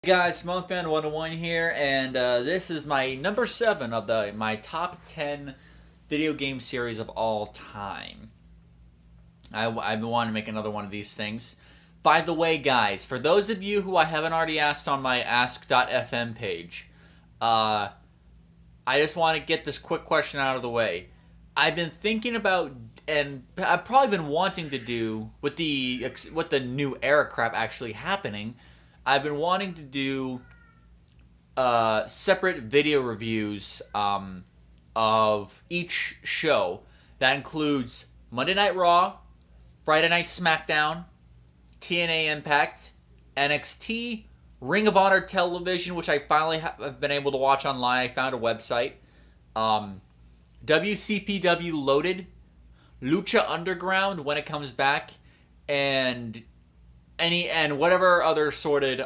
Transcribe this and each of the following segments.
Hey guys, Monkman 101 here, and this is my number 7 of my top 10 video game series of all time. I've been wanting to make another one of these things. By the way, guys, for those of you who I haven't already asked on my ask.fm page, uh, I just want to get this quick question out of the way. I've been thinking about, and I've probably been wanting to do with the new era crap actually happening. I've been wanting to do separate video reviews of each show. That includes Monday Night Raw, Friday Night SmackDown, TNA Impact, NXT, Ring of Honor Television, which I finally have been able to watch online. I found a website. Um, WCPW Loaded, Lucha Underground when it comes back, and whatever other sorted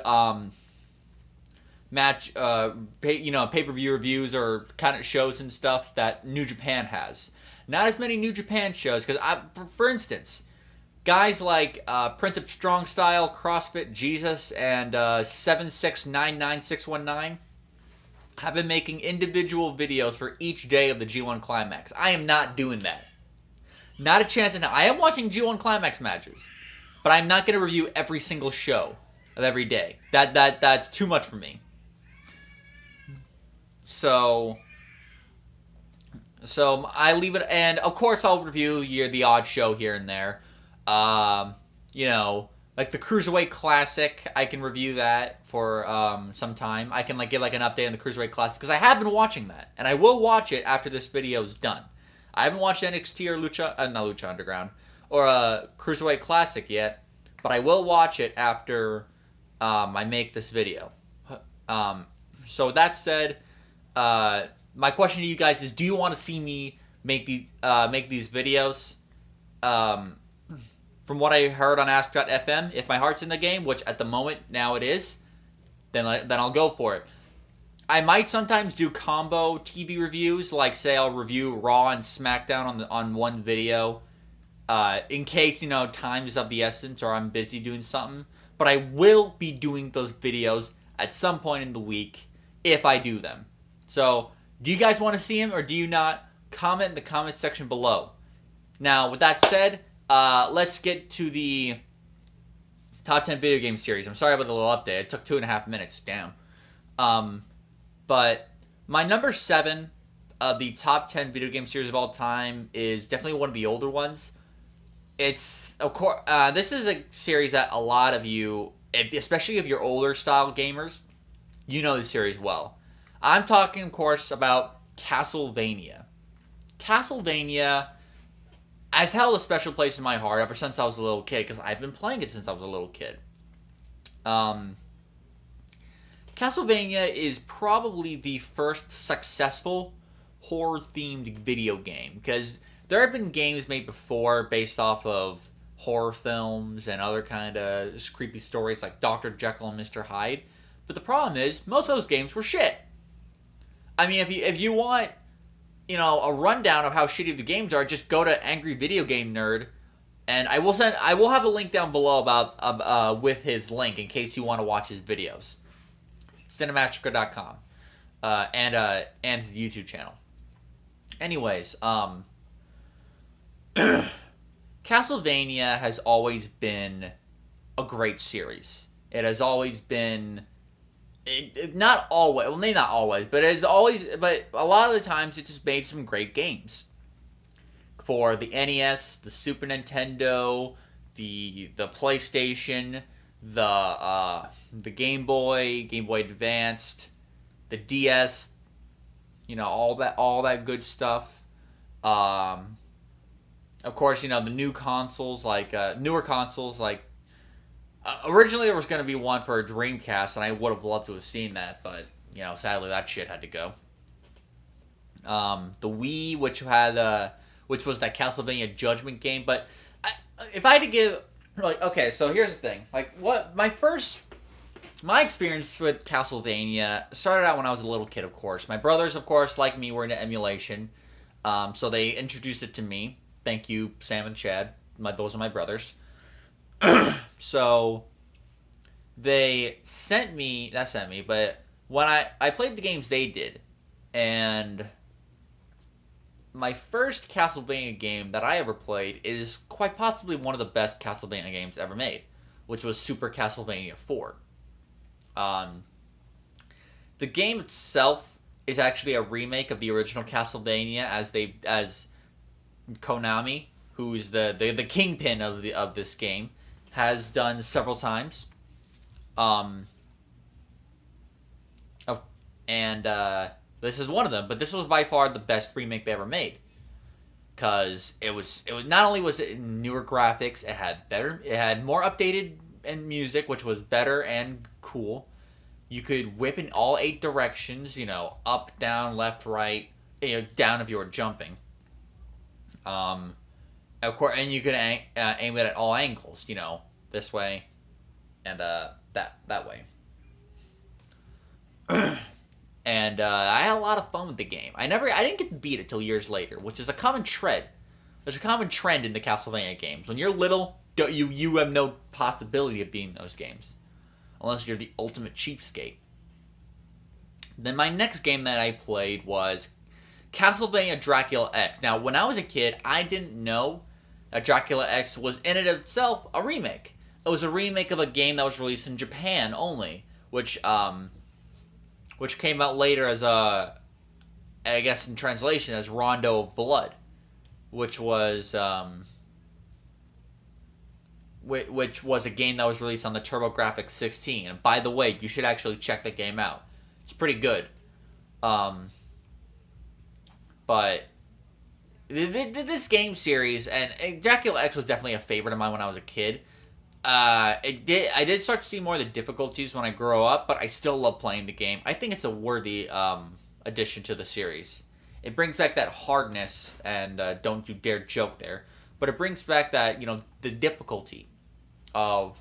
match, pay per view reviews or kind of shows and stuff that New Japan has. Not as many New Japan shows because, for instance, guys like Prince of Strong Style, CrossFit Jesus, and 7699619 have been making individual videos for each day of the G1 Climax. I am not doing that. Not a chance in hell. I am watching G1 Climax matches, but I'm not going to review every single show of every day. That's too much for me. So I leave it, and of course I'll review the odd show here and there. Um, like the Cruiserweight Classic, I can review that for some time. I can give an update on the Cruiserweight Classic because I have been watching that, and I will watch it after this video is done. I haven't watched NXT or not Lucha Underground or Cruiserweight Classic yet, but I will watch it after I make this video. So with that said, my question to you guys is: do you want to see me make these videos? From what I heard on Ask.fm, if my heart's in the game, which at the moment now it is, then I'll go for it. I might sometimes do combo TV reviews, like say I'll review Raw and SmackDown on one video, in case time is of the essence or I'm busy doing something. But I will be doing those videos at some point in the week if I do them. So, do you guys want to see them or do you not? Comment in the comment section below. Now, with that said, let's get to the top 10 video game series. I'm sorry about the little update. It took 2.5 minutes. Damn. But my number 7 of the top 10 video game series of all time is definitely one of the older ones. It's, of course, this is a series that a lot of you, especially if you're older style gamers, you know the series well. I'm talking, of course, about Castlevania. Castlevania has held a special place in my heart ever since I was a little kid, because I've been playing it since I was a little kid. Castlevania is probably the first successful horror-themed video game, because there have been games made before based off of horror films and other kind of creepy stories like Dr. Jekyll and Mr. Hyde, but the problem is most of those games were shit. I mean, if you want, a rundown of how shitty the games are, just go to Angry Video Game Nerd, and I will have a link down below about with his link in case you want to watch his videos. Cinematica.com and his YouTube channel. Anyways, Castlevania has always been a great series. It has always been, not always, well, maybe not always, but but a lot of the times it just made some great games. For the NES, the Super Nintendo, the PlayStation, the Game Boy Advanced, the DS, all that good stuff. Of course, the new consoles, newer consoles, originally there was going to be one for a Dreamcast, and I would have loved to have seen that, but, sadly that shit had to go. The Wii, which was that Castlevania Judgment game, but if I had to give, okay, so here's the thing, my experience with Castlevania started out when I was a little kid, of course. My brothers, of course, like me, were into emulation, so they introduced it to me. Thank you, Sam and Chad. Those are my brothers. So they sent me, not sent me, but when I played the games they did, and my first Castlevania game that I ever played is quite possibly one of the best Castlevania games ever made, which was Super Castlevania 4. Um, the game itself is actually a remake of the original Castlevania, as Konami, who's the kingpin of this game, has done several times. Um, of, and This is one of them, but this was by far the best remake they ever made, because it was not only was it newer graphics, it had more updated and music, which was better and cool. You could whip in all 8 directions, up, down, left, right, down if you were jumping. Um, of course, and you could aim it at all angles, this way and that way. And I had a lot of fun with the game. I didn't get to beat it till years later, which is a common trend. There's a common trend in the Castlevania games. When you're little, you have no possibility of beating those games, unless you're the ultimate cheapskate. Then my next game that I played was Castlevania Dracula X. Now, when I was a kid, I didn't know that Dracula X was in and of itself a remake. It was a remake of a game that was released in Japan only, which came out later as I guess in translation as Rondo of Blood, which was which was a game that was released on the TurboGrafx 16. And by the way, you should actually check the game out. It's pretty good. But this game series, and Dracula X was definitely a favorite of mine when I was a kid. I did start to see more of the difficulties when I grow up, but I still love playing the game. I think it's a worthy addition to the series. It brings back that hardness, and don't you dare joke there. But it brings back that the difficulty of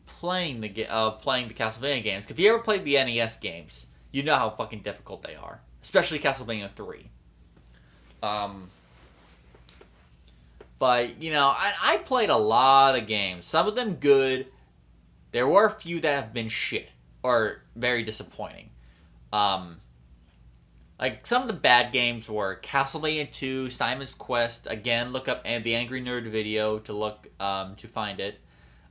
playing the Castlevania games. If you ever played the NES games, you know how fucking difficult they are, especially Castlevania 3. But, I played a lot of games. Some of them good. There were a few that have been shit. Or very disappointing. Like, some of the bad games were Castlevania 2, Simon's Quest. Again, look up the Angry Nerd video to find it.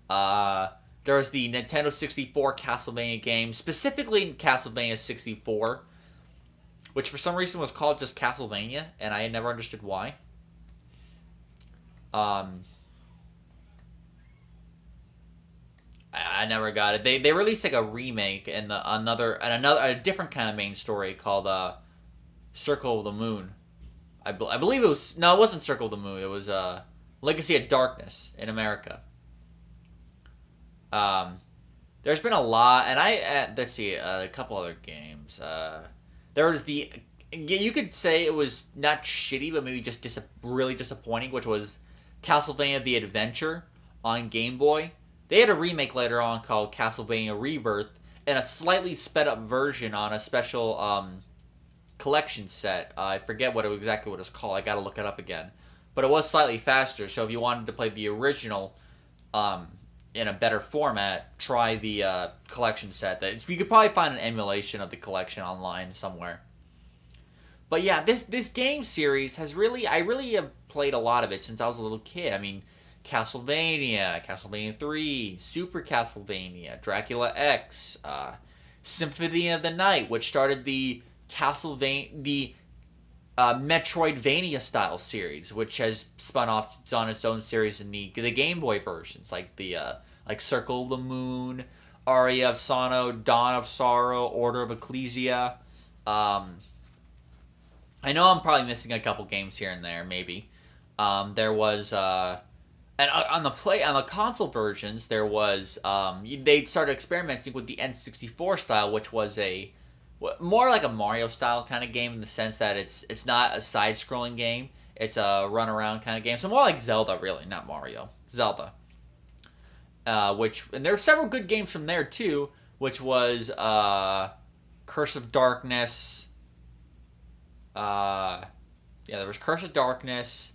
There was the Nintendo 64 Castlevania game. Specifically Castlevania 64. Which for some reason was called just Castlevania. And I had never understood why. I never got it. They released like a remake and a different kind of main story called Circle of the Moon. I believe it was, no, it wasn't Circle of the Moon. It was Legacy of Darkness in America. There's been a lot, and let's see, a couple other games. There was you could say it was not shitty, but maybe just really disappointing, which was Castlevania The Adventure on Game Boy. They had a remake later on called Castlevania Rebirth, and a slightly sped up version on a special collection set. I forget exactly what it's called. I gotta look it up again. But it was slightly faster, so if you wanted to play the original in a better format, try the collection set. You could probably find an emulation of the collection online somewhere. But yeah, this game series I really have played a lot of it since I was a little kid. I mean, Castlevania 3, Super Castlevania, Dracula X, Symphony of the Night, which started the Metroidvania style series, which has spun off on its own series in the Game Boy versions, like like Circle of the Moon, Aria of Sorrow, Dawn of Sorrow, Order of Ecclesia. I know I'm probably missing a couple games here and there, maybe. There was and on the console versions, there was they started experimenting with the N64 style, which was more like a Mario style kind of game in the sense that it's not a side-scrolling game; it's a run-around kind of game. So more like Zelda, really, not Mario. Zelda. And there were several good games from there too, which was Curse of Darkness. There was Curse of Darkness,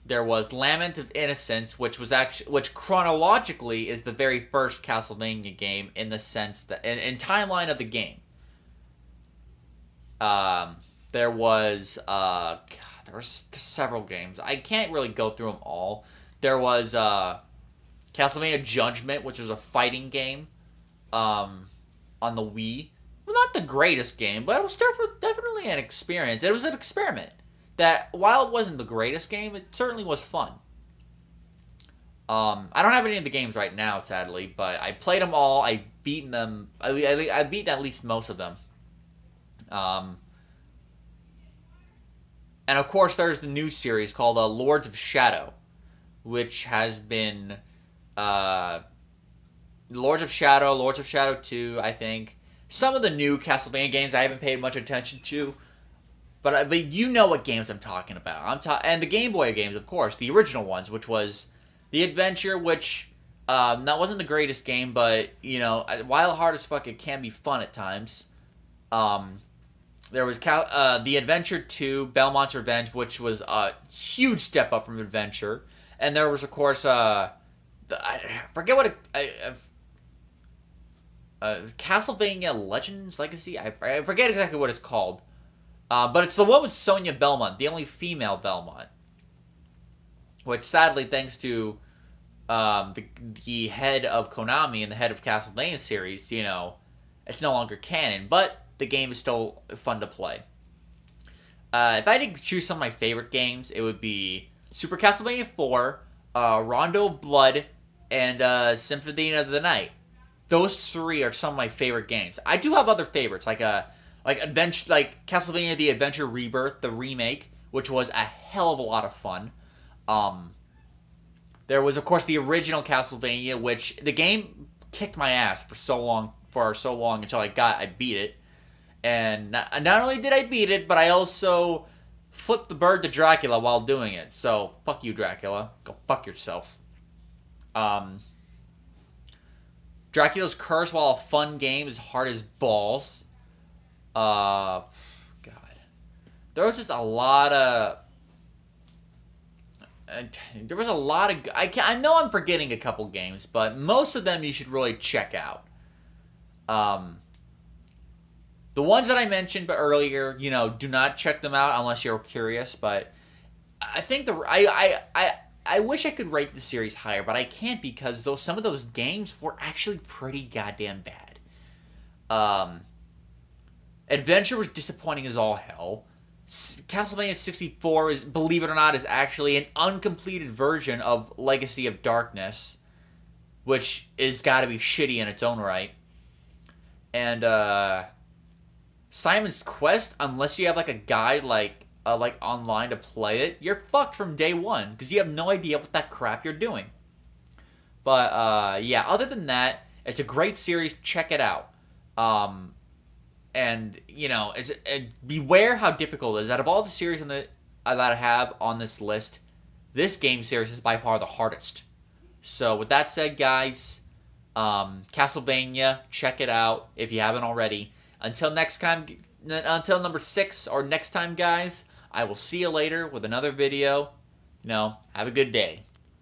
There was Lament of Innocence, which chronologically is the very first Castlevania game in the sense that in timeline of the game. There was there was several games. I can't really go through them all. There was Castlevania Judgment, which was a fighting game on the Wii. Well, not the greatest game, but it was definitely an experience. It was an experiment that, while it wasn't the greatest game, it certainly was fun. I don't have any of the games right now, sadly, but I played them all. I beaten them. I beat at least most of them. And of course, there's the new series called Lords of Shadow, which has been Lords of Shadow 2, I think. Some of the new Castlevania games I haven't paid much attention to, but you know what games I'm talking about. And the Game Boy games, of course, the original ones, which was The Adventure, which that wasn't the greatest game, but you know, while hard as fuck, it can be fun at times. There was The Adventure 2, Belmont's Revenge, which was a huge step up from Adventure, and there was, of course, I forget what Castlevania Legends Legacy. I forget exactly what it's called, but it's the one with Sonia Belmont, the only female Belmont. Which, sadly, thanks to the head of Konami and the head of Castlevania series, you know, it's no longer canon. But the game is still fun to play. If I had to choose some of my favorite games, it would be Super Castlevania 4, Rondo of Blood, and Symphony of the Night. Those three are some of my favorite games. I do have other favorites, like Castlevania: The Adventure Rebirth, the remake, which was a hell of a lot of fun. There was, of course, the original Castlevania, which the game kicked my ass for so long until I beat it. And not only did I beat it, but I also flipped the bird to Dracula while doing it. So, fuck you, Dracula. Go fuck yourself. Dracula's Curse, while a fun game, is hard as balls. God. There was just a lot of... there was a lot of... I know I'm forgetting a couple games, but most of them you should really check out. The ones that I mentioned earlier, you know, do not check them out unless you're curious, but I think I wish I could rate the series higher, but I can't because some of those games were actually pretty goddamn bad. Adventure was disappointing as all hell. Castlevania 64 is, believe it or not, is actually an uncompleted version of Legacy of Darkness, which is gotta be shitty in its own right. And Simon's Quest, unless you have like a guide like online to play it, you're fucked from day one because you have no idea what that crap you're doing. But yeah, other than that, it's a great series. Check it out. And you know, beware how difficult it is. Out of all the series that I have on this list, this game series is by far the hardest. So with that said, guys, Castlevania, check it out if you haven't already. Until next time, until number 6 or next time, guys, I will see you later with another video. You know, have a good day.